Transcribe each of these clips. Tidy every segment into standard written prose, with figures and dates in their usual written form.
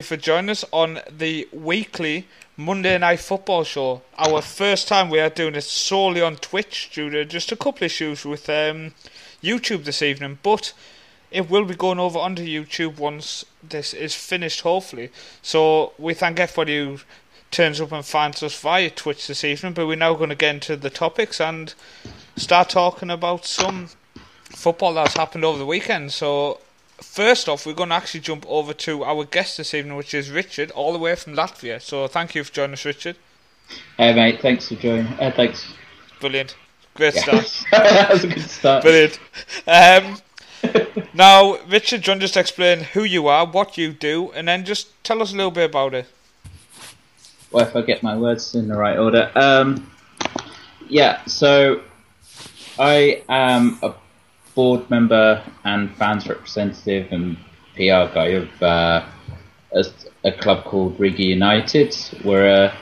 for joining us on the weekly Monday Night Football show. Our first time we are doing it solely on Twitch due to just a couple issues with YouTube this evening, but it will be going over onto YouTube once this is finished, hopefully. So we thank everybody who turns up and finds us via Twitch this evening, but we're now going to get into the topics and start talking about some football that's happened over the weekend. So first off, we're going to actually jump over to our guest this evening, which is Richard, all the way from Latvia. So thank you for joining us, Richard. Hey mate, thanks for joining. Thanks. Brilliant. Great start. That was a good start. Brilliant. Now, Richard, do you want to just explain who you are, what you do, and then just tell us a little bit about it? Well, if I get my words in the right order. So I am a board member and fans representative and PR guy of a club called Riga United. We're a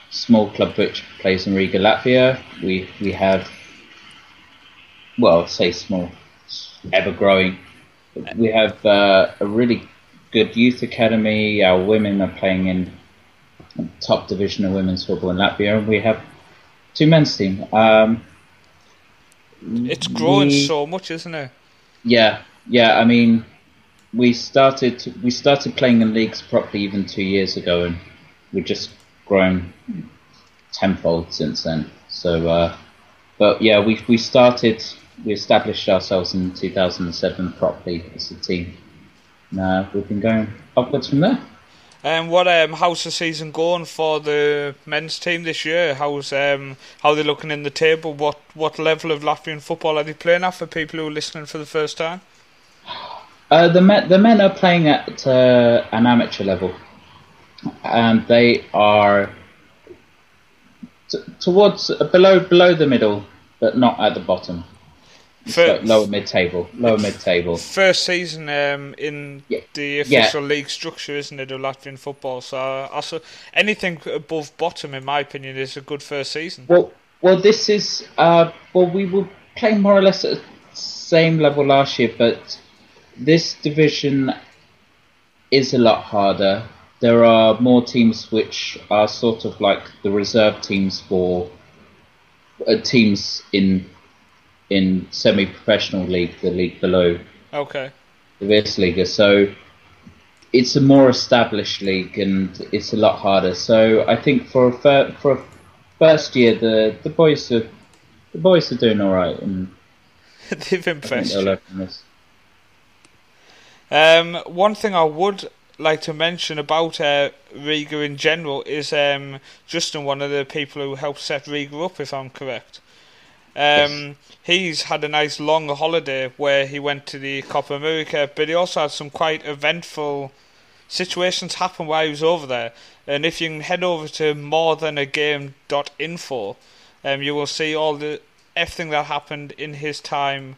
small club which plays in Riga, Latvia. We have, well, say small, ever growing. We have a really good youth academy. Our women are playing in top division of women's football in Latvia, and we have two men's team. It's growing so much, isn't it? Yeah. I mean, we started playing in leagues properly even 2 years ago, and we've just grown tenfold since then. So, but yeah, we established ourselves in 2007 properly as a team. Now we've been going upwards from there. How's the season going for the men's team this year? How are they looking in the table? What level of Latvian football are they playing at for people who are listening for the first time? The men are playing at an amateur level, and they are towards below the middle, but not at the bottom. Like lower mid table. First season in the official league structure, isn't it, of Latvian football? So also anything above bottom, in my opinion, is a good first season. Well, this is we were playing more or less at the same level last year, but this division is a lot harder. There are more teams which are sort of like the reserve teams for teams in semi-professional league, the league below. Okay. The Versliga. So it's a more established league, and it's a lot harder. So I think for a first year, the boys are doing all right, and they've impressed. One thing I would like to mention about Riga in general is Justin, one of the people who helped set Riga up, if I'm correct. Yes. He's had a nice long holiday where he went to the Copa America, but he also had some quite eventful situations happen while he was over there. And if you can head over to morethanagame.info, you will see everything that happened in his time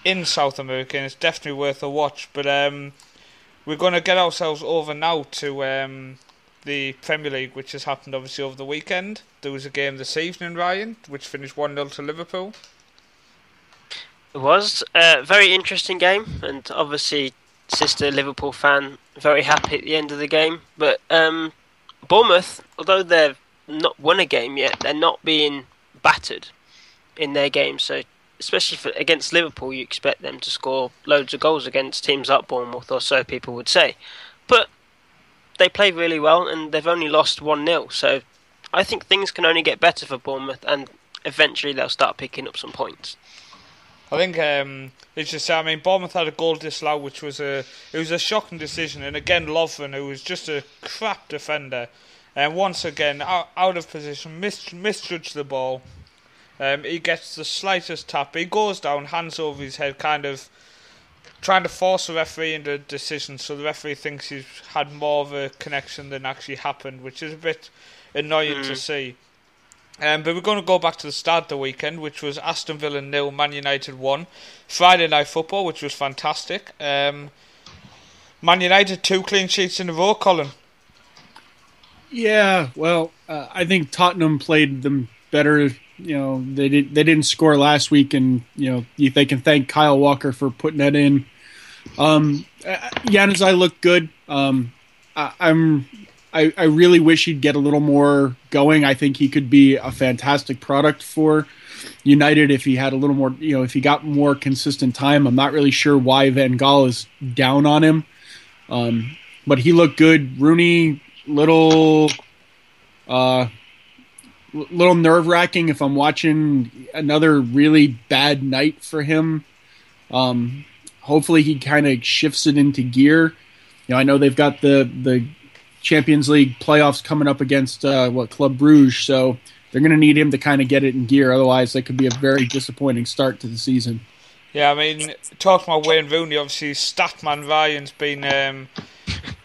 in South America, and it's definitely worth a watch. But we're going to get ourselves over now to the Premier League, which has happened obviously over the weekend. There was a game this evening, Ryan, which finished 1-0 to Liverpool. It was a very interesting game, and obviously, sister Liverpool fan, very happy at the end of the game. But Bournemouth, although they've not won a game yet, they're not being battered in their game. So, especially against Liverpool, you expect them to score loads of goals against teams like Bournemouth, or so people would say. But they play really well, and they've only lost 1-0. So I think things can only get better for Bournemouth, and eventually they'll start picking up some points. I think it's just, I mean, Bournemouth had a goal disallowed, which was a shocking decision, and again Lovren, who was just a crap defender, and once again out of position, misjudged the ball. He gets the slightest tap, he goes down, hands over his head, kind of trying to force the referee into a decision, so the referee thinks he's had more of a connection than actually happened, which is a bit annoying to see. But we're going to go back to the start of the weekend, which was Aston Villa 0, Man United 1. Friday Night Football, which was fantastic. Man United 2 clean sheets in a row, Colin. Yeah, well, I think Tottenham played them better. You know, they didn't score last week, and they can thank Kyle Walker for putting that in. Januzaj looked good. I really wish he'd get a little more going. I think he could be a fantastic product for United if he had a little more, if he got more consistent time. I'm not really sure why Van Gaal is down on him. But he looked good. Rooney, little nerve-wracking if I'm watching another really bad night for him. Hopefully he kind of shifts it into gear. I know they've got the Champions League playoffs coming up against Club Brugge, so they're going to need him to kind of get it in gear. Otherwise, that could be a very disappointing start to the season. Yeah, I mean, talking about Wayne Rooney, obviously Statman Ryan's been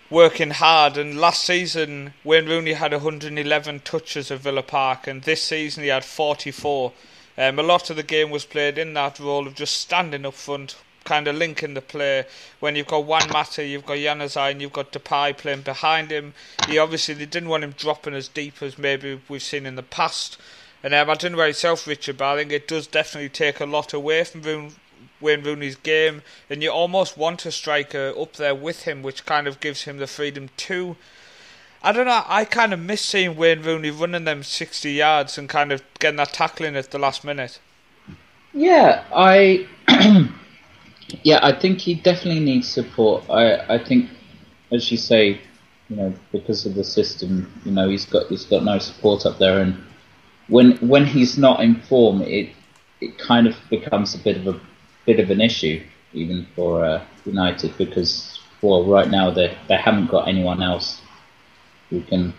working hard, and last season Wayne Rooney had 111 touches at Villa Park, and this season he had 44. A lot of the game was played in that role of just standing up front, kind of linking the play. When you've got Juan Mata, you've got Januzaj, and you've got Depay playing behind him. They didn't want him dropping as deep as maybe we've seen in the past. And I don't know about yourself, Richard, but I think it does definitely take a lot away from Wayne Rooney's game, and you almost want a striker up there with him, which kind of gives him the freedom too. I don't know, I kind of miss seeing Wayne Rooney running them 60 yards and kind of getting that tackling at the last minute. Yeah, I think he definitely needs support. I think, as you say, because of the system, he's got no support up there, and when he's not in form, it kind of becomes a bit of an issue, even for United, because right now they haven't got anyone else who can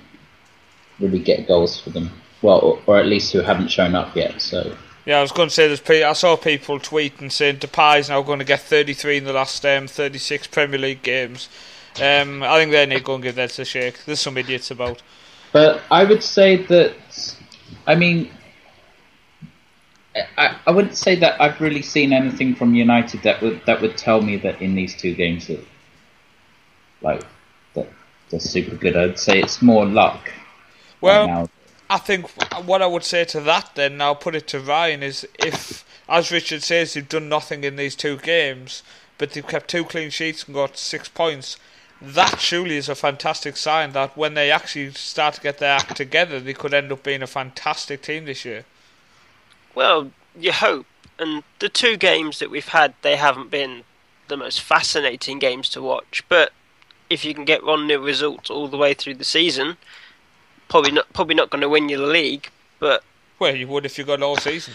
really get goals for them. Well, or at least who haven't shown up yet. So. Yeah, I was going to say, I saw people tweeting saying Depay's now going to get 33 in the last 36 Premier League games. I think they need to go and give that a shake. There's some idiots about. But I would say that, I mean, I wouldn't say that I've really seen anything from United that would tell me that in these two games that they're super good. I'd say it's more luck. Well, right now. I think what I would say to that then, and I'll put it to Ryan, is if, as Richard says, they've done nothing in these two games, but they've kept 2 clean sheets and got 6 points, that surely is a fantastic sign that when they actually start to get their act together, they could end up being a fantastic team this year. Well, you hope. And the 2 games that we've had, they haven't been the most fascinating games to watch, but if you can get 1-0 results all the way through the season, probably not going to win you the league, but well, you would if you got all season.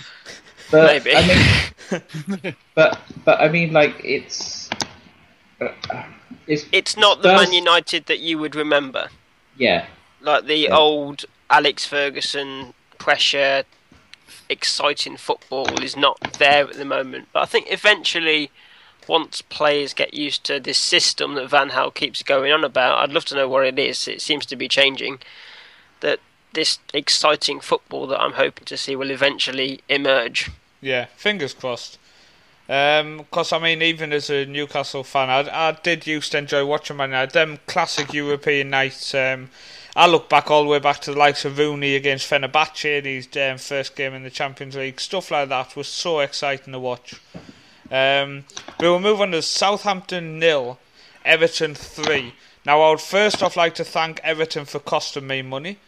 But, maybe. I mean, but I mean, like it's not the Man United that you would remember. Yeah, like the old Alex Ferguson pressure, exciting football is not there at the moment. But I think eventually, once players get used to this system that Van Gaal keeps going on about, I'd love to know what it is. It seems to be changing. That this exciting football that I'm hoping to see will eventually emerge. Yeah, fingers crossed. Because I mean, even as a Newcastle fan, I did used to enjoy watching Man United. Them classic European nights. I look back all the way back to the likes of Rooney against Fenerbahce, his first game in the Champions League. Stuff like that was so exciting to watch. But we'll move on to Southampton 0, Everton 3. Now, I would first off like to thank Everton for costing me money.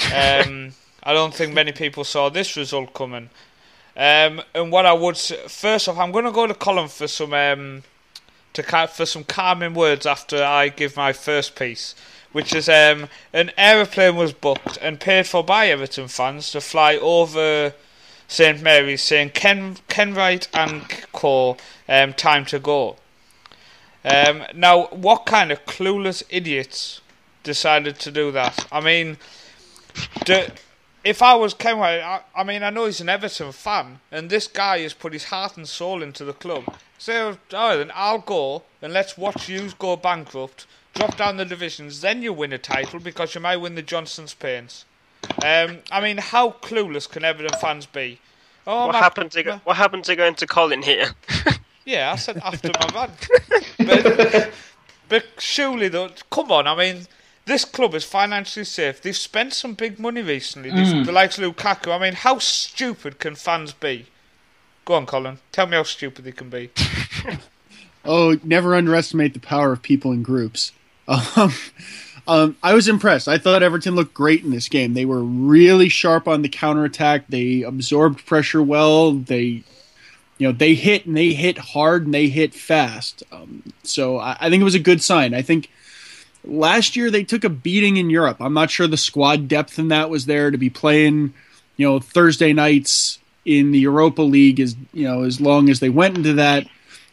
I don't think many people saw this result coming. And what I would say, first off, I'm going to go to Colin for some calming words after I give my first piece, which is an aeroplane was booked and paid for by Everton fans to fly over St Mary's, saying Kenwright and Co. Time to go. Now, what kind of clueless idiots decided to do that? I mean, if I was Kenwright, I mean, I know he's an Everton fan, and this guy has put his heart and soul into the club. So, then I'll go, and let's watch you go bankrupt, drop down the divisions, then you win a title, because you might win the Johnson's Paints. I mean, how clueless can Everton fans be? What happened to going to Colin here? Yeah, I said after my run. But surely, though, come on, I mean, this club is financially safe. They've spent some big money recently. The likes of Lukaku. I mean, how stupid can fans be? Go on, Colin. Tell me how stupid they can be. Oh, never underestimate the power of people in groups. I was impressed. I thought Everton looked great in this game. They were really sharp on the counterattack. They absorbed pressure well. They hit and they hit hard and they hit fast. So I think it was a good sign. I think last year they took a beating in Europe. I'm not sure the squad depth in that was there to be playing, Thursday nights in the Europa League as long as they went into that,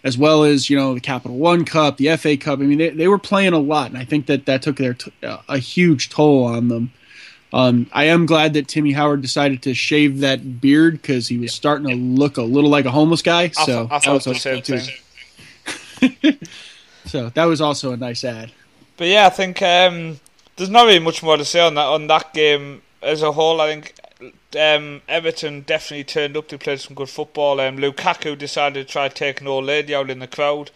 as well as the Capital One Cup, the FA Cup. I mean, they were playing a lot, and I think that took a huge toll on them. I am glad that Timmy Howard decided to shave that beard because he was starting to look a little like a homeless guy. So I thought the same thing. So that was also a nice ad. But yeah, I think there's not really much more to say on that game as a whole. I think Everton definitely turned up to play some good football. Lukaku decided to try taking an old lady out in the crowd.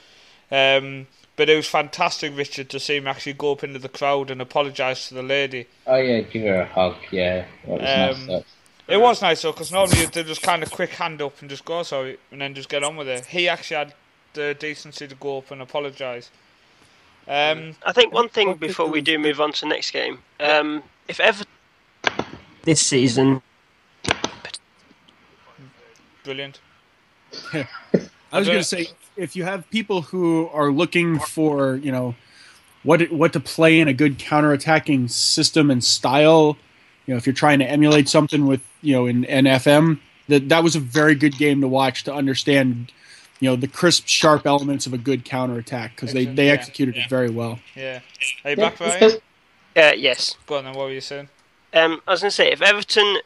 But it was fantastic, Richard, to see him actually go up into the crowd and apologise to the lady. Oh yeah, give her a hug. Yeah, that was nice. It was nice though, because normally they just kind of quick hand up and just go sorry, and then just get on with it. He actually had the decency to go up and apologise. I think one thing before we do move on to the next game, if ever this season, brilliant. I was going to say, if you have people who are looking for, what to play in a good counterattacking system and style, if you're trying to emulate something with, in FM, that was a very good game to watch to understand, the crisp, sharp elements of a good counterattack because they executed it very well. Yeah. Are you back, Brian? Yes. Go on then, what were you saying? I was going to say, if Everton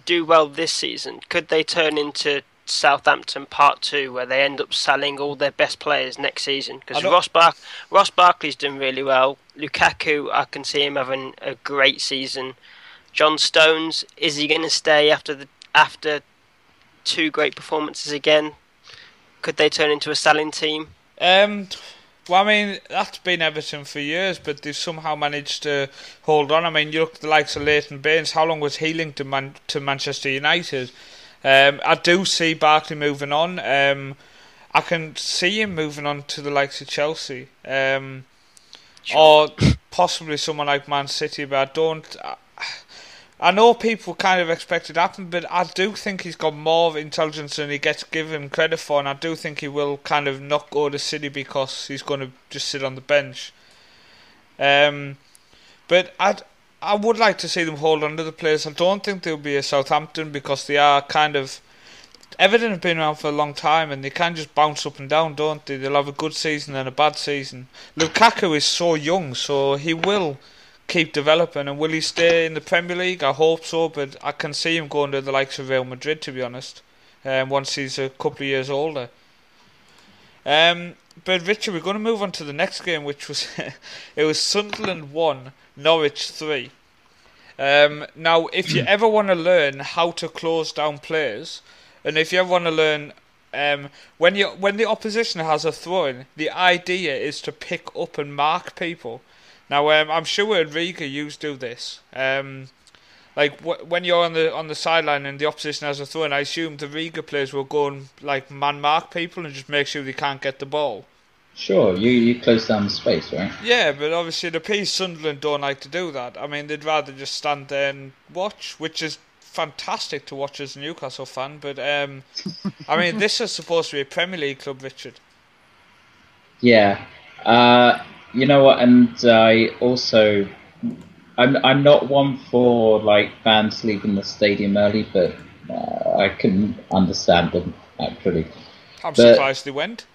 do well this season, could they turn into Southampton Part 2, where they end up selling all their best players next season? Because Ross Barkley's doing really well. Lukaku, I can see him having a great season. John Stones, is he going to stay after two great performances again? Could they turn into a selling team? Well, I mean, that's been Everton for years, but they've somehow managed to hold on. I mean, you look at the likes of Leighton Baines. How long was he linked to Manchester United? I do see Barkley moving on. I can see him moving on to the likes of Chelsea, or possibly someone like Man City. But I don't. I know people kind of expect it to happen, but I do think he's got more intelligence than he gets given credit for, and I do think he will kind of not go to City because he's going to just sit on the bench. But I would like to see them hold on to the players. I don't think they'll be a Southampton because they are kind of... Everton have been around for a long time and they can just bounce up and down, don't they? They'll have a good season and a bad season. Lukaku is so young, so he will keep developing. And will he stay in the Premier League? I hope so, but I can see him going to the likes of Real Madrid, to be honest, once he's a couple of years older. But Richard, we're going to move on to the next game, which was it was Sunderland 1, Norwich 3. Now, if you ever want to learn how to close down players, and if you ever want to learn when the opposition has a throw-in, the idea is to pick up and mark people. Now, I'm sure in Riga you do this. Like when you're on the sideline and the opposition has a throw-in, I assume the Riga players will go and like man mark people and just make sure they can't get the ball. Sure, you close down the space, right? Yeah, but obviously the P Sunderland don't like to do that. I mean, they'd rather just stand there and watch, which is fantastic to watch as a Newcastle fan. But I mean, this is supposed to be a Premier League club, Richard. Yeah, you know what? And I also, I'm not one for like fans leaving the stadium early, but I can understand them actually. I'm surprised they went.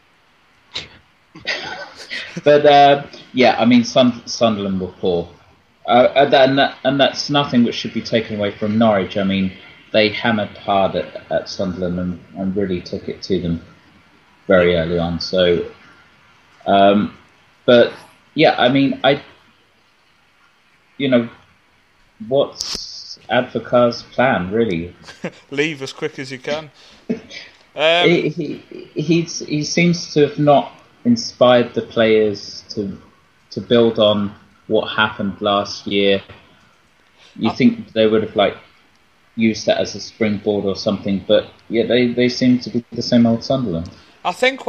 But yeah, I mean, Sunderland were poor, and that's nothing which should be taken away from Norwich. I mean, they hammered hard at Sunderland and really took it to them very early on. So, but yeah, I mean, what's Advocaat's plan really? Leave as quick as you can. He seems to have not inspired the players to build on what happened last year. You think they would have like used that as a springboard or something, but yeah, they seem to be the same old Sunderland. I think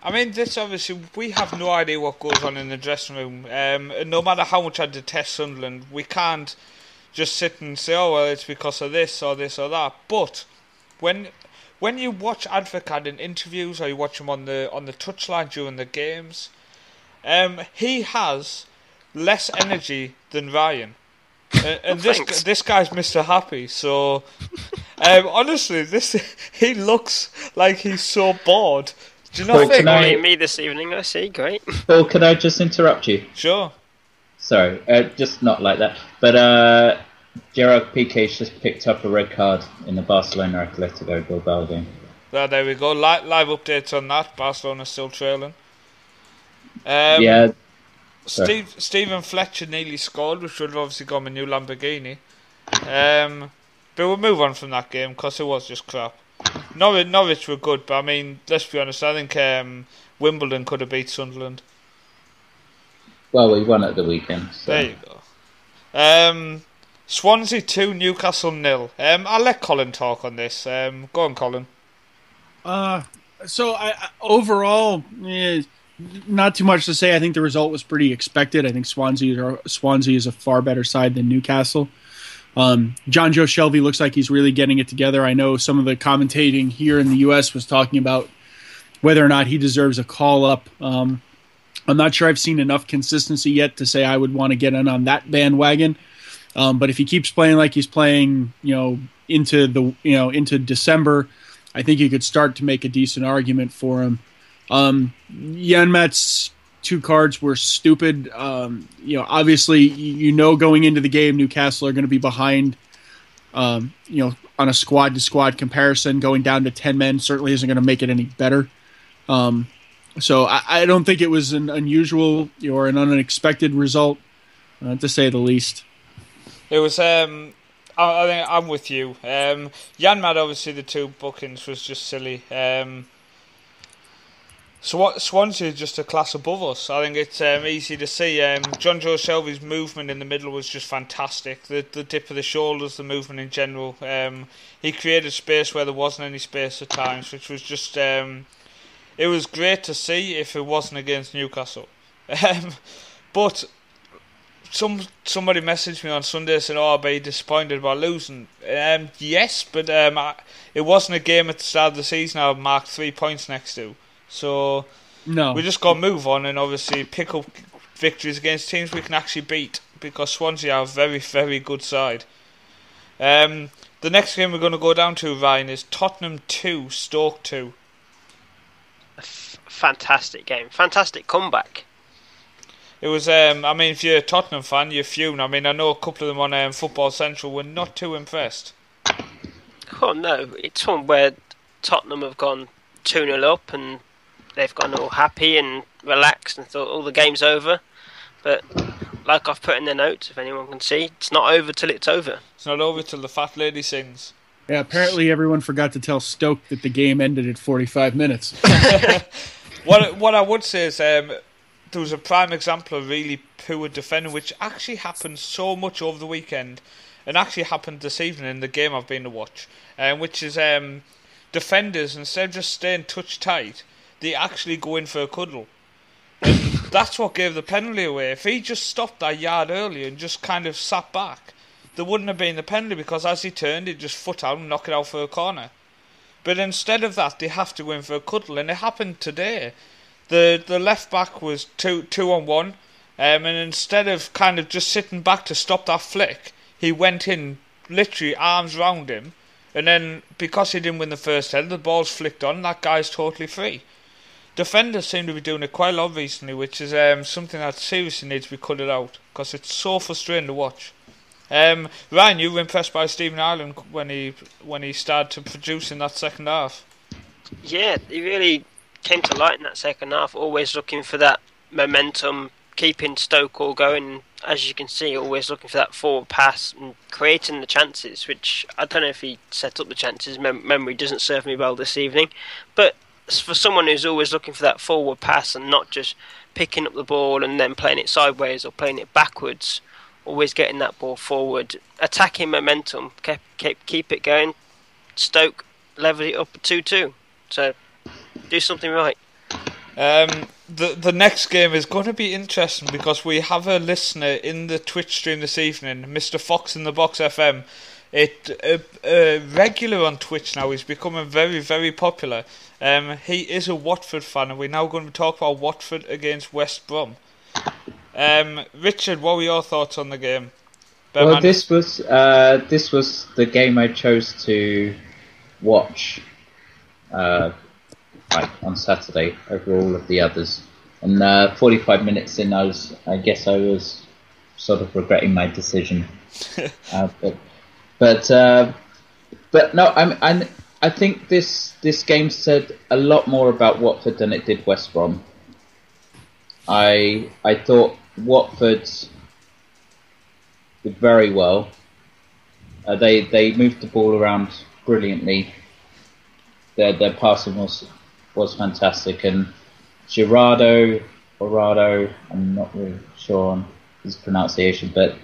I mean, this obviously, we have no idea what goes on in the dressing room. And no matter how much I detest Sunderland, we can't just sit and say, oh, well, it's because of this or this or that. But when you watch Advocat in interviews or you watch him on the touchline during the games, he has less energy than Ryan. And this guy's Mr. Happy, so honestly, he looks like he's so bored. Do you not Paul, think? Me this evening, I see. Great. Paul, could I just interrupt you? Sure. Sorry, just not like that. But Gerard Piqué's just picked up a red card in the Barcelona Atletico Bilbao game. There we go. Live updates on that. Barcelona's still trailing. Yeah. Stephen Fletcher nearly scored, which would have obviously got him a new Lamborghini. But we'll move on from that game because it was just crap. Norwich were good, but I mean, let's be honest, I think Wimbledon could have beat Sunderland. Well, we won at the weekend. So. There you go. Swansea 2, Newcastle 0. I'll let Colin talk on this. Go on, Colin. So overall, not too much to say. I think the result was pretty expected. I think Swansea is a far better side than Newcastle. John Joe Shelby looks like he's really getting it together. I know some of the commentating here in the U.S. was talking about whether or not he deserves a call-up. I'm not sure I've seen enough consistency yet to say I would want to get in on that bandwagon. But if he keeps playing like he's playing, into December, I think you could start to make a decent argument for him. Janmat's 2 cards were stupid. Obviously, going into the game, Newcastle are going to be behind. On a squad-to-squad comparison, going down to 10 men certainly isn't going to make it any better. So I don't think it was an unusual or an unexpected result, to say the least. It was. I think I'm with you. Janmat, obviously, the 2 bookings was just silly. Swansea is just a class above us. I think it's easy to see. John Joe Shelby's movement in the middle was just fantastic. The dip of the shoulders, the movement in general. He created space where there wasn't any space at times, which was just... it was great to see if it wasn't against Newcastle. But somebody messaged me on Sunday saying, "Oh, I'll be disappointed about losing." Yes, but it wasn't a game at the start of the season I marked 3 points next to. So no, we just got to move on and obviously pick up victories against teams we can actually beat, because Swansea are a very, very good side. The next game we're going to go down to, Ryan, is Tottenham 2, Stoke 2. Fantastic game. Fantastic comeback. It was, if you're a Tottenham fan, you're fuming. I know a couple of them on Football Central were not too impressed. Oh no, it's one where Tottenham have gone 2-0 up and they've gone all happy and relaxed and thought, the game's over. But like I've put in the notes, if anyone can see, it's not over till it's over. It's not over till the fat lady sings. Yeah, apparently everyone forgot to tell Stoke that the game ended at 45 minutes. What I would say is there was a prime example of really poor defending, which actually happened so much over the weekend and actually happened this evening in the game I've been to watch, which is defenders, instead of just staying touch tight, they actually go in for a cuddle. And that's what gave the penalty away. If he just stopped that yard earlier and just kind of sat back, there wouldn't have been the penalty, because as he turned, he'd just foot out and knock it out for a corner. But instead of that, they have to go in for a cuddle, and it happened today. The left back was 2-on-1, and instead of kind of just sitting back to stop that flick, he went in, literally arms round him, and then because he didn't win the first header, the ball's flicked on, that guy's totally free. Defenders seem to be doing it quite a lot recently, which is something that seriously needs to be cut out, because it's so frustrating to watch. Ryan, you were impressed by Stephen Ireland when he started to produce in that second half. Yeah, he really came to light in that second half, always looking for that momentum, keeping Stoke all going. As you can see, always looking for that forward pass and creating the chances, which I don't know if he set up the chances. Memory doesn't serve me well this evening. But for someone who's always looking for that forward pass and not just picking up the ball and then playing it sideways or playing it backwards, always getting that ball forward, attacking momentum, keep it going. Stoke leveled it up at 2-2. So do something right. The next game is going to be interesting because we have a listener in the Twitch stream this evening, Mr. Fox in the Box FM. A regular on Twitch now. He's becoming very, very popular. He is a Watford fan, and we're now going to talk about Watford against West Brom. Richard, what were your thoughts on the game? Well, this was the game I chose to watch on Saturday over all of the others. And 45 minutes in, I guess I was sort of regretting my decision. But no, I think this game said a lot more about Watford than it did West Brom. I thought Watford did very well. They moved the ball around brilliantly. Their passing was fantastic, and Gerardo, I'm not really sure on his pronunciation, but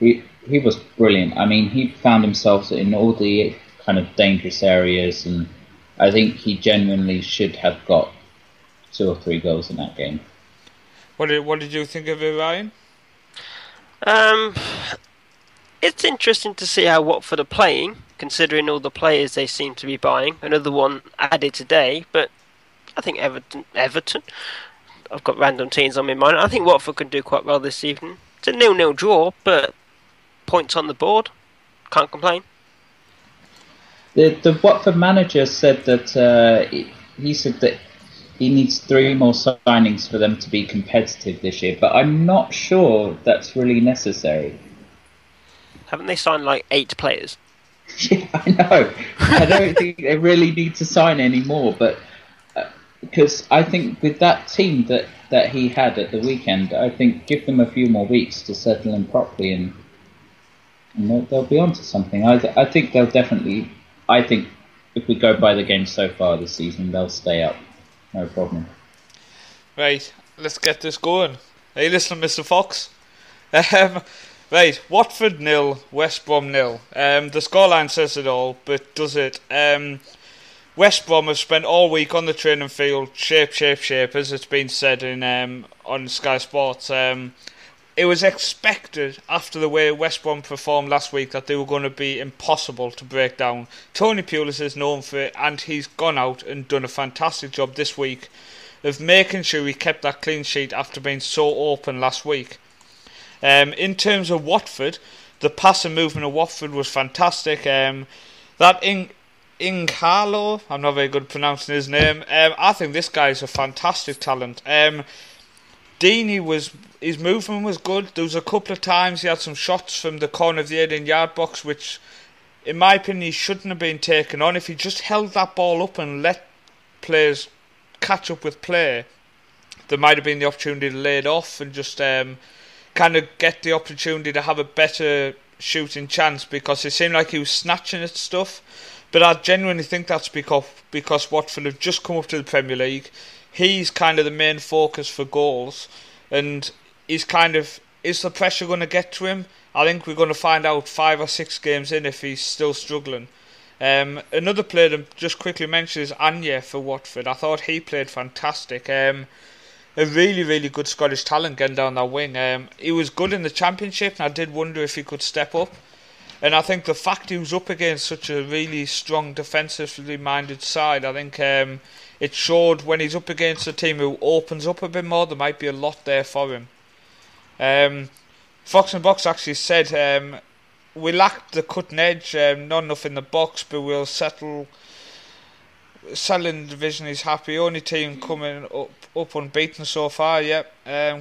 he was brilliant. I mean, he found himself in all the kind of dangerous areas, and I think he genuinely should have got 2 or 3 goals in that game. What did you think of it, Ryan? It's interesting to see how Watford are playing, considering all the players they seem to be buying. Another one added today, but I think Everton. I've got random teams on my mind. I think Watford can do quite well this evening. It's a 0-0 draw, but points on the board. Can't complain. The Watford manager said that he said that he needs 3 more signings for them to be competitive this year, but I'm not sure that's really necessary. Haven't they signed like 8 players? Yeah, I know. I don't think they really need to sign any more, but because I think with that team that he had at the weekend, I think give them a few more weeks to settle in properly, and they'll be onto something. I think they'll definitely. I think if we go by the games so far this season, they'll stay up. No problem. Right, let's get this going. Are you listening, Mr. Fox? Right, Watford 0, West Brom 0. The scoreline says it all, but does it? West Brom have spent all week on the training field, shape, as it's been said on Sky Sports. It was expected after the way West Brom performed last week that they were going to be impossible to break down. Tony Pulis is known for it, and he's gone out and done a fantastic job this week of making sure he kept that clean sheet after being so open last week. In terms of Watford, the passing movement of Watford was fantastic. That Ingalo, I'm not very good at pronouncing his name. I think this guy is a fantastic talent. Deeney his movement was good. There was a couple of times he had some shots from the corner of the 18-yard box, which, in my opinion, he shouldn't have been taken on. If he just held that ball up and let players catch up with play, there might have been the opportunity to lay it off and just kind of get the opportunity to have a better shooting chance, because it seemed like he was snatching at stuff. But I genuinely think that's because Watford have just come up to the Premier League. He's kind of the main focus for goals, and is the pressure going to get to him? I think we're going to find out 5 or 6 games in if he's still struggling. Another player to just quickly mention is Anya for Watford. I thought he played fantastic. A really, really good Scottish talent getting down that wing. He was good in the Championship, and I did wonder if he could step up. And I think the fact he was up against such a really strong defensively minded side, I think it showed when he's up against a team who opens up a bit more, there might be a lot there for him. Fox and Box actually said we lacked the cutting edge, not enough in the box, but we'll settle in the division. He's happy. Only team coming up unbeaten so far. Yep.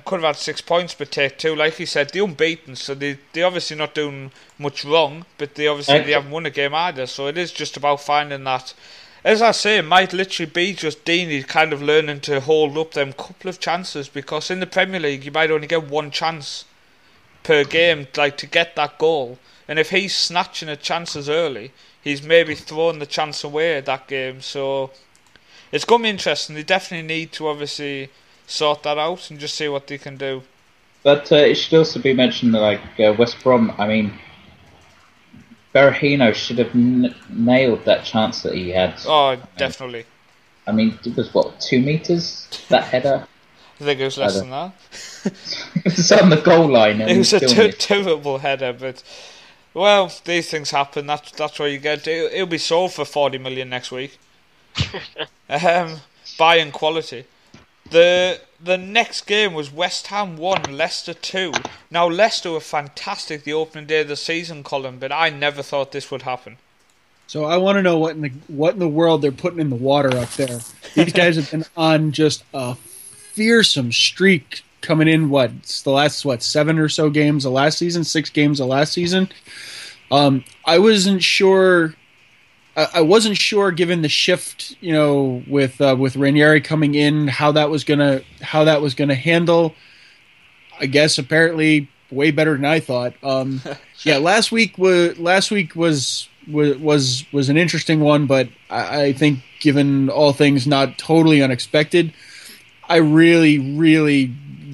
Could have had 6 points, but take 2. Like he said, they're unbeaten, so they're obviously not doing much wrong, but they haven't won a game either. So it is just about finding that. As I say, it might literally be just Deeney kind of learning to hold up them couple of chances, because in the Premier League you might only get 1 chance per game, like to get that goal. And if he's snatching at chances early, he's maybe thrown the chance away at that game. So it's going to be interesting. They definitely need to obviously sort that out and just see what they can do. But it should also be mentioned that West Brom, I mean, Berahino should have nailed that chance that he had. Oh, definitely. I mean, it was, 2 metres, that header? I think it was less than that. It was on the goal line. And It was a still missed. terrible header, but... Well, these things happen. That's what you get. It'll be sold for 40 million next week. Buying quality. The next game was West Ham 1, Leicester 2. Now, Leicester were fantastic the opening day of the season, Colin, but I never thought this would happen. So I want to know what in the world they're putting in the water up there. These guys have been on just a fearsome streak coming in. It's the last 7 or so games of last season, 6 games of last season. I wasn't sure. I wasn't sure, given the shift, with Ranieri coming in, how that was gonna handle. I guess apparently way better than I thought. Yeah, last week was an interesting one, but I think, given all things not totally unexpected, I really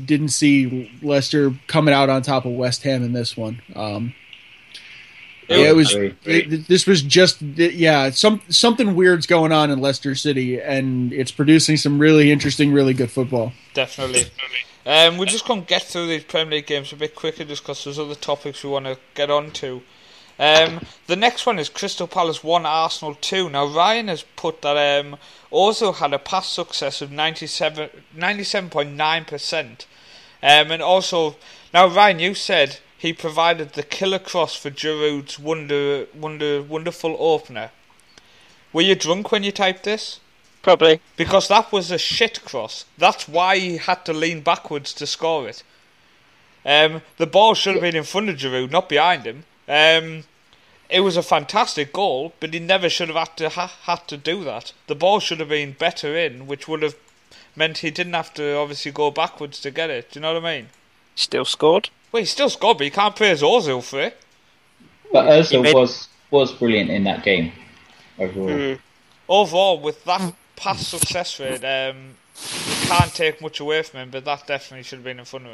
didn't see Leicester coming out on top of West Ham in this one. This was just something weird's going on in Leicester City, and it's producing some really interesting, really good football. Definitely. We're just going to get through these Premier League games a bit quicker, just because there's other topics we want to get on to. The next one is Crystal Palace 1, Arsenal 2. Now, Ryan has put that Ozil had a pass success of 97.9%. And also, now Ryan, you said he provided the killer cross for Giroud's wonderful opener. Were you drunk when you typed this? Probably. Because that was a shit cross. That's why he had to lean backwards to score it. The ball should have been in front of Giroud, not behind him. It was a fantastic goal, but he never should have had to do that. The ball should have been better in, which would have meant he didn't have to obviously go backwards to get it. Do you know what I mean? Still scored. Well, he still scored, but you can't praise Ozil for it. But Ozil was brilliant in that game overall. Overall, with that pass success rate, you can't take much away from him, but that definitely should have been in front of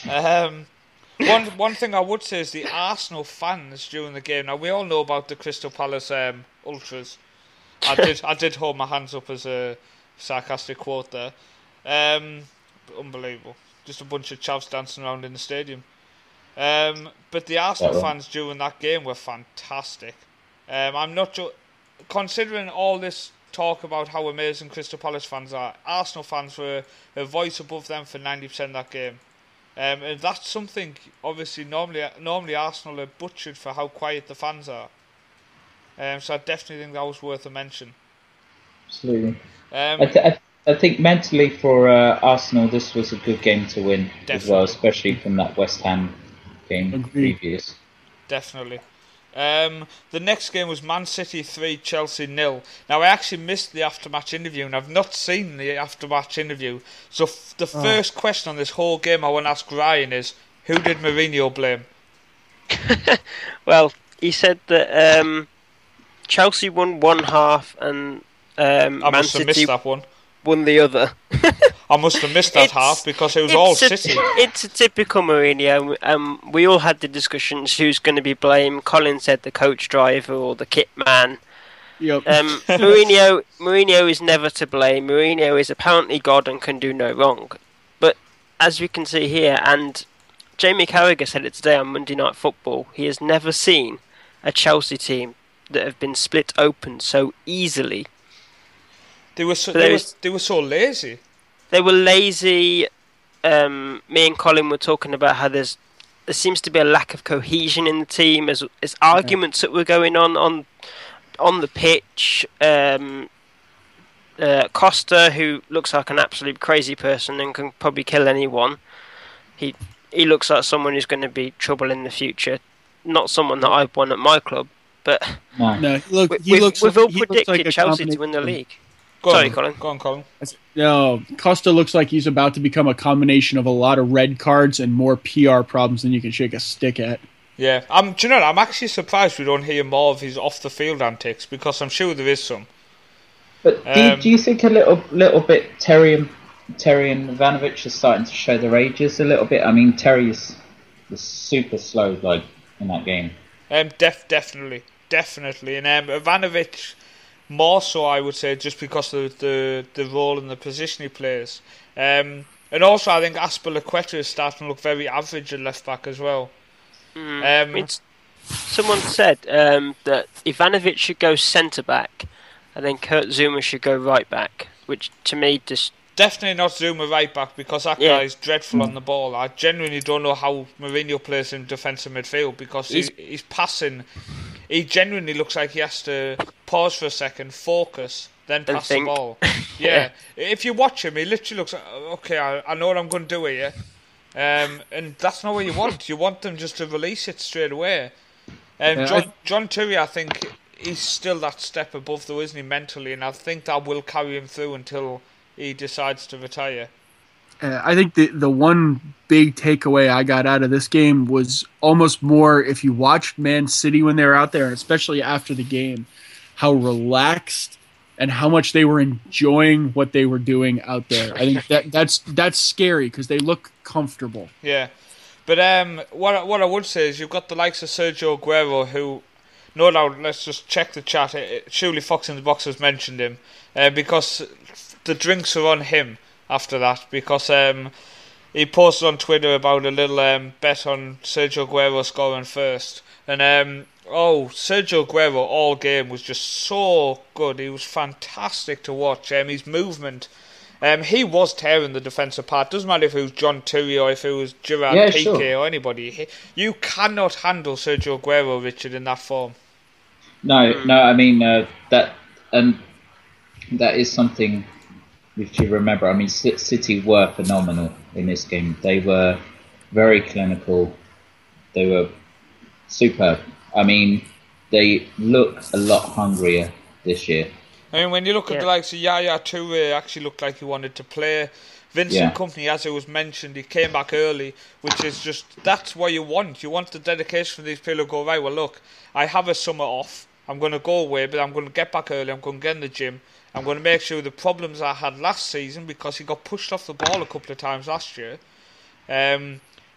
him. One thing I would say is the Arsenal fans during the game. Now, we all know about the Crystal Palace ultras. I did hold my hands up as a sarcastic quote there. Unbelievable. Just a bunch of chavs dancing around in the stadium. But the Arsenal fans during that game were fantastic. I'm not sure, considering all this talk about how amazing Crystal Palace fans are, Arsenal fans were a voice above them for 90% of that game. And that's something, obviously, normally Arsenal are butchered for how quiet the fans are. So I definitely think that was worth a mention. Absolutely. I think mentally for Arsenal, this was a good game to win as well, especially from that West Ham game previous. Definitely. The next game was Man City 3, Chelsea 0. Now, I actually missed the after-match interview, and I've not seen the after-match interview. So the first question on this whole game I want to ask Ryan is, who did Mourinho blame? Well, he said that Chelsea won one half and Man City missed that one. Won the other. I must have missed that half because it was all City. It's a typical Mourinho. We all had the discussions who's going to be blamed. Colin said the coach driver or the kit man. Yep. Mourinho is never to blame. Mourinho is apparently God and can do no wrong. But as we can see here, and Jamie Carragher said it today on Monday Night Football, he has never seen a Chelsea team that have been split open so easily. They were so lazy. They were lazy. Me and Colin were talking about how there seems to be a lack of cohesion in the team. There's arguments that were going on the pitch. Costa, who looks like an absolute crazy person and can probably kill anyone, he looks like someone who's going to be trouble in the future. Not someone that I'd want at my club, but we've all predicted Chelsea to win the league. Sorry, Colin. Go on, Colin. No, Costa looks like he's about to become a combination of a lot of red cards and more PR problems than you can shake a stick at. Yeah, do you know what? I'm actually surprised we don't hear more of his off-the-field antics, because I'm sure there is some. But do you think a little bit Terry and Ivanovic are starting to show their ages a little bit? I mean, Terry is super slow, in that game. Definitely, and Ivanovic more so, I would say, just because of the role and the position he plays. And also, I think Aspilicueta is starting to look very average at left back as well. Someone said that Ivanovic should go centre back, and then Kurt Zuma should go right back, which to me just definitely not Zuma right back, because that guy is dreadful on the ball. I genuinely don't know how Mourinho plays in defensive midfield, because he's passing. He genuinely looks like he has to pause for a second, focus, then pass the ball. Yeah. If you watch him, he literally looks like, okay, I know what I'm going to do here. And that's not what you want. You want them just to release it straight away. John Terry, I think he's still that step above, though, isn't he, mentally? And I think that will carry him through until he decides to retire. I think the one big takeaway I got out of this game was almost more, if you watched Man City when they were out there, and especially after the game, how relaxed and how much they were enjoying what they were doing out there. I think that's scary because they look comfortable. Yeah. But what I would say is you've got the likes of Sergio Aguero, who, no doubt, let's just check the chat. Surely Fox in the Box has mentioned him, because the drinks are on him after that, because he posted on Twitter about a little bet on Sergio Aguero scoring first. And Sergio Aguero all game was just so good. He was fantastic to watch. His movement. He was tearing the defence apart. Doesn't matter if it was John Terry or if it was Gerard Piqué or anybody. You cannot handle Sergio Aguero, Richard, in that form. No. I mean that is something we should remember. I mean, City were phenomenal in this game. They were very clinical. They were superb. I mean, they look a lot hungrier this year. I mean, when you look at the likes of Yaya Toure, actually looked like he wanted to play. Vincent Kompany, as it was mentioned, he came back early, which is just, that's what you want. You want the dedication from these people who go, right, well, look, I have a summer off. I'm going to go away, but I'm going to get back early. I'm going to get in the gym. I'm going to make sure the problems I had last season, because he got pushed off the ball a couple of times last year,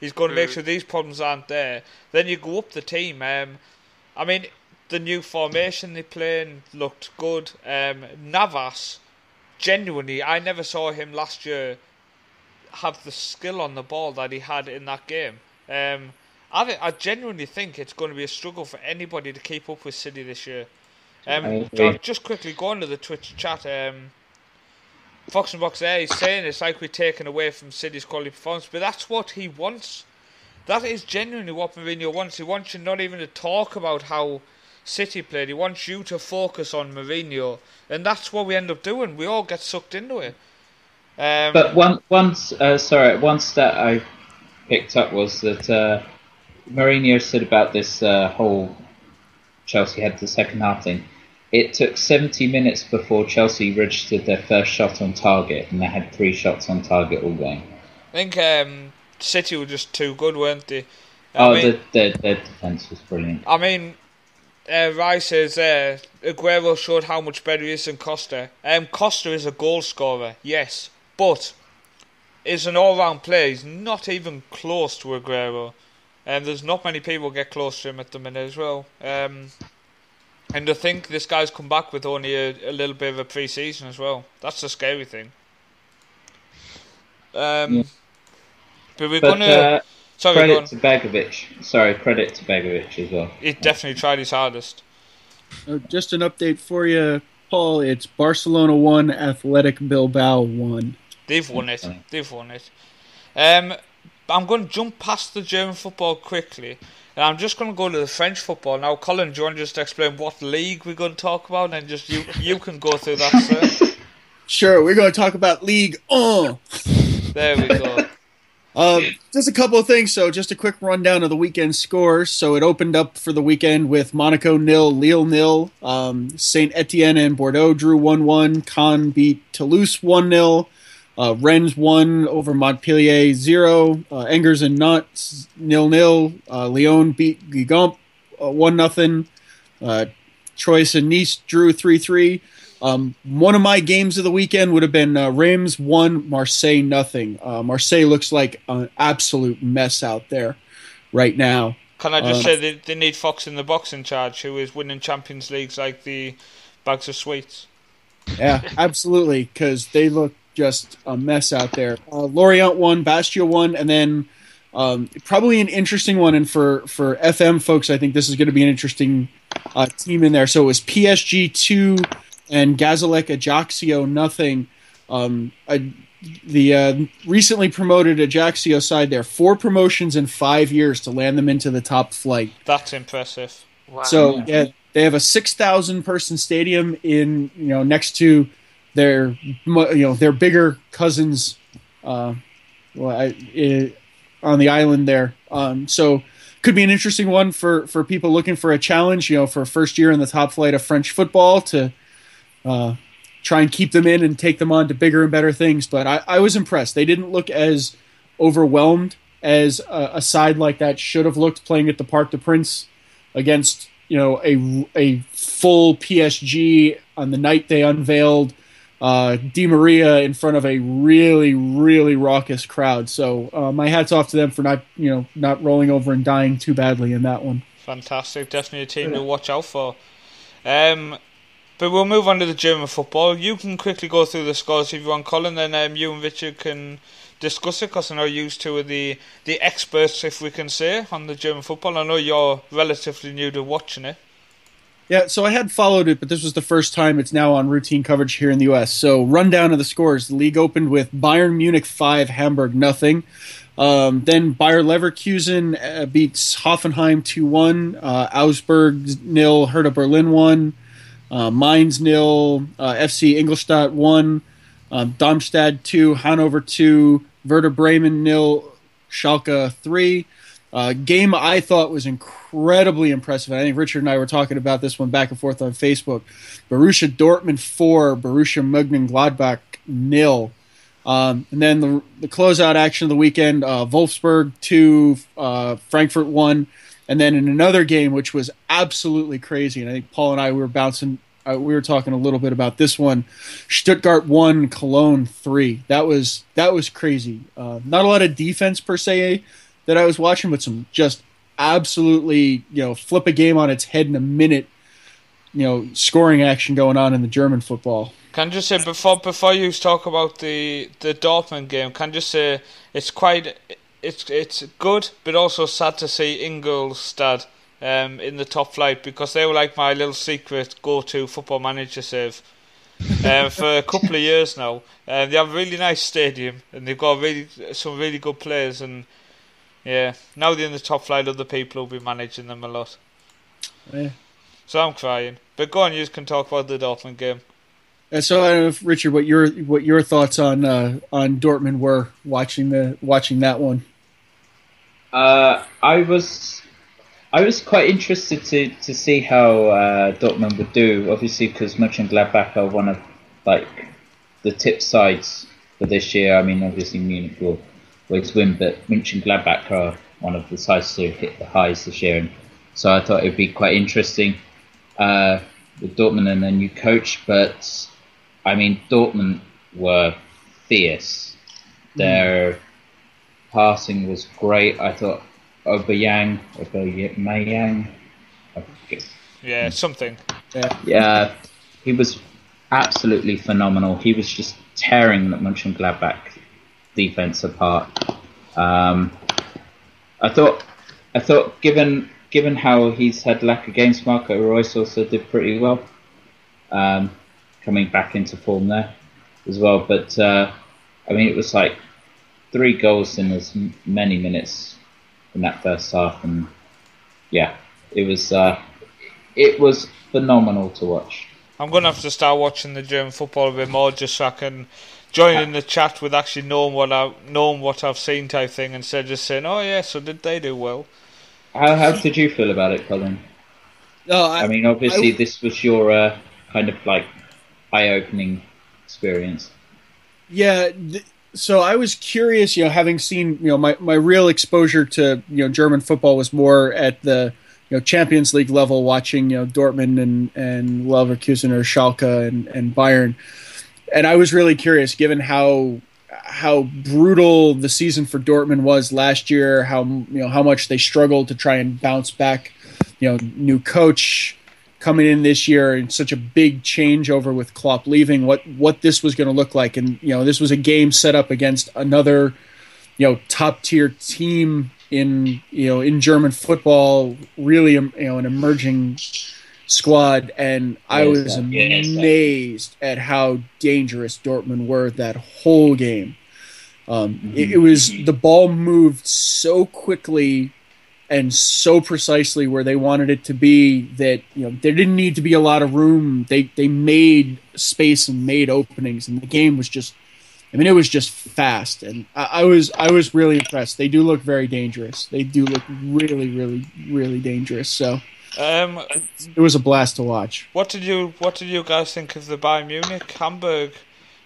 he's going to make sure these problems aren't there. Then you go up the team. I mean, the new formation they playing looked good. Navas, genuinely, I never saw him last year have the skill on the ball that he had in that game. I genuinely think it's going to be a struggle for anybody to keep up with City this year. Just quickly going to the Twitch chat. Fox and Box there, he's saying it's like we're taking away from City's quality performance, but that's what he wants. That is genuinely what Mourinho wants. He wants you not even to talk about how City played. He wants you to focus on Mourinho, and that's what we end up doing. We all get sucked into it. But one stat I picked up was that Mourinho said about this whole Chelsea had the second half thing. It took 70 minutes before Chelsea registered their first shot on target, and they had 3 shots on target all game. I think City were just too good, weren't they? Their defence was brilliant. I mean, Rice says Aguero showed how much better he is than Costa. Costa is a goal scorer, yes, but is an all-round player. He's not even close to Aguero. There's not many people get close to him at the minute as well. And to think this guy's come back with only a little bit of a pre-season as well. That's the scary thing. But we're going to... Credit to Begovic as well. He definitely tried his hardest. Just an update for you, Paul. It's Barcelona 1, Athletic Bilbao 1. They've won it. I'm going to jump past the German football quickly, and I'm just going to go to the French football. Now, Colin, do you want to just explain what league we're going to talk about, and just you can go through that, sir? Sure, we're going to talk about League 1. There we go. Just a couple of things. So just a quick rundown of the weekend scores. So it opened up for the weekend with Monaco 0, Lille 0. Saint Etienne and Bordeaux drew 1-1. Caen beat Toulouse 1-0. Rennes 1 over Montpellier 0. Angers and Nantes 0-0. Lyon beat Guingamp 1-0. Troyes and Nice drew 3-3. One of my games of the weekend would have been Reims 1, Marseille 0. Marseille looks like an absolute mess out there right now. Can I just say they need Fox in the Box in charge, who is winning Champions Leagues like the bags of sweets. Yeah, absolutely, because they look just a mess out there. Lorient won, Bastia won, and then probably an interesting one. And for FM folks, I think this is going to be an interesting team in there. So it was PSG 2 and Gazalec Ajaccio nothing. The recently promoted Ajaccio side there, 4 promotions in 5 years to land them into the top flight. That's impressive. Wow. So yeah, they have a 6,000 person stadium in next to their their bigger cousins on the island there. So could be an interesting one for people looking for a challenge. For first year in the top flight of French football to try and keep them in and take them on to bigger and better things. But I was impressed. They didn't look as overwhelmed as a side like that should have looked playing at the Parc des Princes against a full PSG on the night they unveiled Di Maria in front of a really, really raucous crowd. So my hat's off to them for not rolling over and dying too badly in that one. Fantastic. Definitely a team to watch out for. But we'll move on to the German football. You can quickly go through the scores if you want, Colin, then you and Richard can discuss it, because I know you two are the experts, if we can say, on the German football. I know you're relatively new to watching it. Yeah, so I had followed it, but this was the first time it's now on routine coverage here in the U.S. So rundown of the scores. The league opened with Bayern Munich 5, Hamburg nothing. Then Bayer Leverkusen beats Hoffenheim 2-1. Augsburg 0, Hertha Berlin 1. Mainz 0, FC Ingolstadt 1. Darmstadt 2, Hanover 2. Werder Bremen 0, Schalke 3. Game I thought was incredibly impressive. I think Richard and I were talking about this one back and forth on Facebook. Borussia Dortmund 4, Borussia Mönchengladbach 0. And then the closeout action of the weekend, Wolfsburg 2, Frankfurt 1. And then in another game, which was absolutely crazy, and I think Paul and I were talking a little bit about this one. Stuttgart 1, Cologne 3. That was crazy. Not a lot of defense per se that I was watching, but some just absolutely flip a game on its head in a minute. Scoring action going on in the German football. Can I just say before you talk about the Dortmund game, can I just say it's good, but also sad to see Ingolstadt in the top flight, because they were like my little secret go-to football manager save for a couple of years now. They have a really nice stadium and they've got some really good players, and yeah, now they're in the top flight, other people will be managing them a lot. Yeah. So I'm crying. But go on, you can talk about the Dortmund game. So I don't know, if, Richard, what your thoughts on Dortmund were watching that one. I was quite interested to see how Dortmund would do. Obviously, because Mönchengladbach are one of the tip sides for this year. I mean, obviously Munich will always win, but Mönchengladbach are one of the sides to hit the highs this year. And so I thought it'd be quite interesting with Dortmund and their new coach. But I mean, Dortmund were fierce. Their passing was great. I thought Aubameyang, I forget. Yeah, something. Yeah, he was absolutely phenomenal. He was just tearing the Mönchengladbach defense apart. I thought, given how he's had lack of games, Marco Reus also did pretty well, coming back into form there as well. But I mean, it was like 3 goals in as many minutes in that first half, and yeah, it was phenomenal to watch. I'm going to have to start watching the German football a bit more, just so I can join in the chat with actually knowing what I've seen type thing, instead of just saying, oh yeah, so did they do well. How did you feel about it, Colin? No, I mean, obviously this was your kind of like eye-opening experience. Yeah, so I was curious, having seen, my real exposure to, German football was more at the, Champions League level, watching, Dortmund and Leverkusen or Schalke and Bayern. And I was really curious, given how brutal the season for Dortmund was last year, how much they struggled to try and bounce back, new coach, coming in this year and such a big changeover with Klopp leaving, what this was going to look like. And, this was a game set up against another, top tier team in German football, really, an emerging squad. And I was amazed at how dangerous Dortmund were that whole game. It was, the ball moved so quickly and so precisely where they wanted it to be that there didn't need to be a lot of room. They made space and made openings, and the game was just, it was just fast. And I was really impressed. They do look very dangerous. They do look really, really, really dangerous. So it was a blast to watch. What did you guys think of the Bayern Munich Hamburg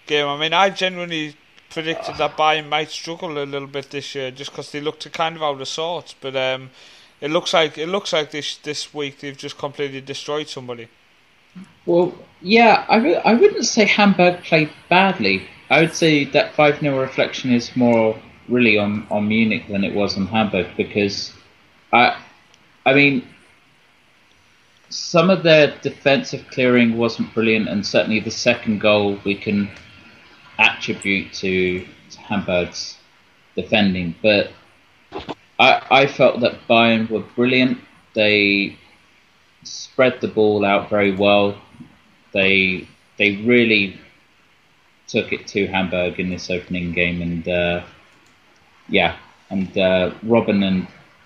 game? I genuinely predicted that Bayern might struggle a little bit this year, just because they looked kind of out of sorts. But it looks like this week they've just completely destroyed somebody. Well, yeah, I wouldn't say Hamburg played badly. I would say that 5-0 reflection is more really on Munich than it was on Hamburg, because some of their defensive clearing wasn't brilliant, and certainly the second goal we can attribute to Hamburg's defending, but I felt that Bayern were brilliant. They spread the ball out very well. They really took it to Hamburg in this opening game, and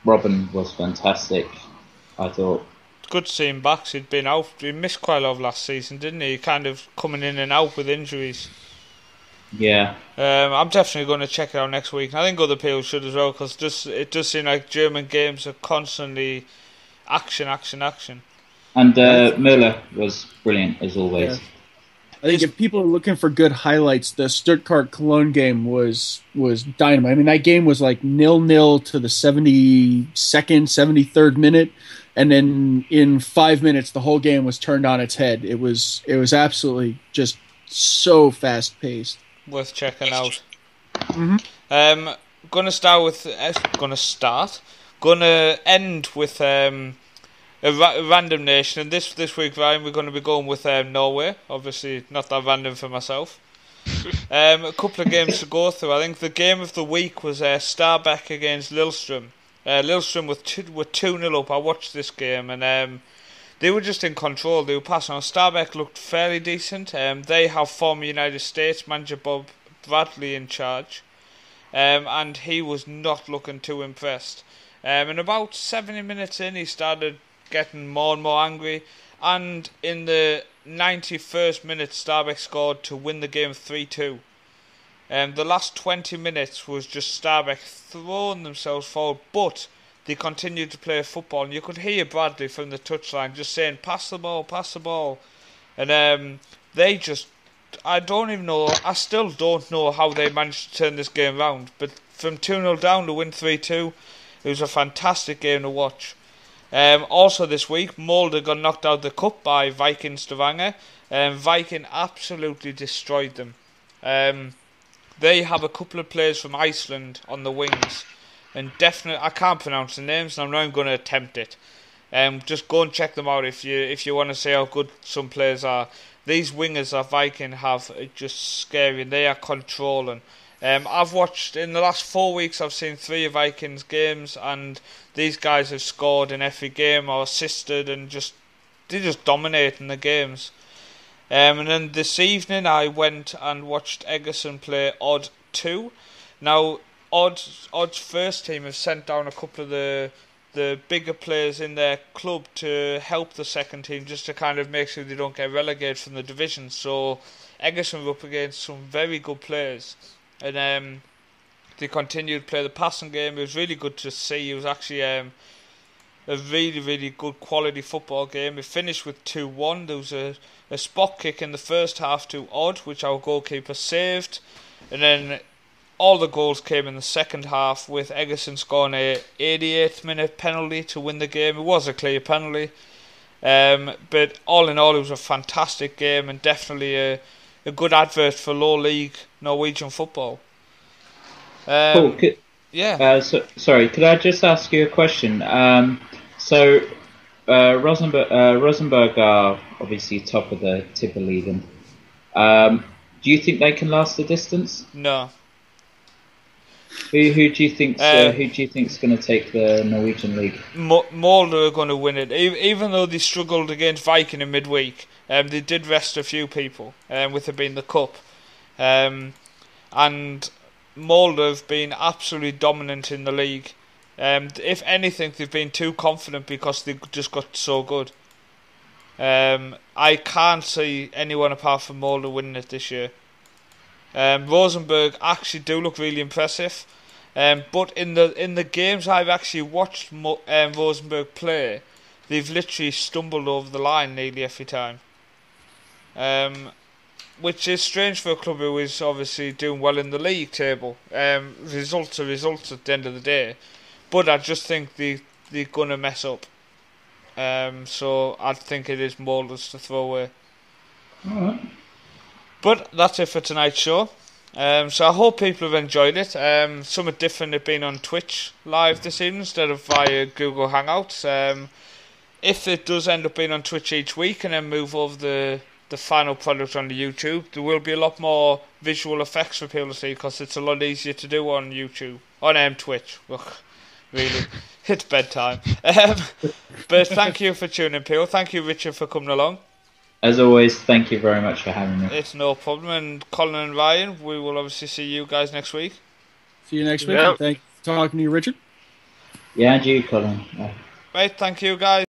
Robin was fantastic, I thought. Good to see him back. He'd been out. He missed quite a lot of last season, didn't he? Kind of coming in and out with injuries. Yeah. I'm definitely going to check it out next week. And I think other people should as well, because it does seem like German games are constantly action. And Müller was brilliant as always. Yeah. I think if people are looking for good highlights, the Stuttgart-Cologne game was dynamite. That game was like 0-0 to the 72nd, 73rd minute, and then in 5 minutes the whole game was turned on its head. It was absolutely just so fast-paced. Worth checking out. Mm-hmm. Gonna end with a random nation, and this week, Ryan, we're going to be going with Norway. Obviously, not that random for myself. A couple of games to go through. I think the game of the week was Stabæk against Lillestrøm. Lillestrøm were 2-0 up. I watched this game, and they were just in control. They were passing on. Stabæk looked fairly decent. They have former United States manager Bob Bradley in charge, and he was not looking too impressed. And about 70 minutes in, he started getting more and more angry, and in the 91st minute, Stabæk scored to win the game 3-2. The last 20 minutes was just Stabæk throwing themselves forward, but they continued to play football, and you could hear Bradley from the touchline just saying, pass the ball. And they just, I still don't know how they managed to turn this game around, but from 2-0 down to win 3-2, it was a fantastic game to watch. Also this week, Molde got knocked out of the cup by Viking Stavanger, and Viking absolutely destroyed them. They have a couple of players from Iceland on the wings, and definitely, I can't pronounce the names, and I'm not even going to attempt it. Just go and check them out if you want to see how good some players are. These wingers that Viking have are just scary, and they are controlling. I've watched, in the last 4 weeks, I've seen 3 of Vikings games, and these guys have scored in every game or assisted, and they just dominate in the games. And then this evening I went and watched Egerton play Odd 2. Now, Odd's first team have sent down a couple of the bigger players in their club to help the second team, just to kind of make sure they don't get relegated from the division. So Egerton were up against some very good players, and they continued to play the passing game. It was really good to see. It was actually a really, really good quality football game. It finished with 2-1. There was a spot kick in the first half to Odd, which our goalkeeper saved, and then all the goals came in the second half, with Egerton scoring a 88th minute penalty to win the game. It was a clear penalty, but all in all, it was a fantastic game, and definitely a good advert for low league Norwegian football. Sorry, could I just ask you a question? So Rosenborg are obviously top of the Tippeligaen. Do you think they can last the distance? No. Who do you think's going to take the Norwegian league? Molde are going to win it, even though they struggled against Viking in midweek. They did rest a few people, with it being the cup, and Molde have been absolutely dominant in the league. If anything, they've been too confident because they just got so good. I can't see anyone apart from Molde winning it this year. Rosenborg actually do look really impressive, but in the games I've actually watched Rosenborg play, they've literally stumbled over the line nearly every time, which is strange for a club who is obviously doing well in the league table. Results are results at the end of the day, but I just think they're gonna mess up. So I think it is Molde's to throw away. All right. But that's it for tonight's show. So I hope people have enjoyed it. Something different it being on Twitch live this evening instead of via Google Hangouts. If it does end up being on Twitch each week and then move over the final product onto YouTube, there will be a lot more visual effects for people to see because it's a lot easier to do on YouTube. On Twitch. Ugh, really. It's bedtime. But thank you for tuning in, people. Thank you, Richard, for coming along. As always, thank you very much for having me. It's no problem. And Colin and Ryan, we will obviously see you guys next week. See you next week. Yeah. And thanks for talking to you, Richard. Yeah, and you, Colin. Right, thank you, guys.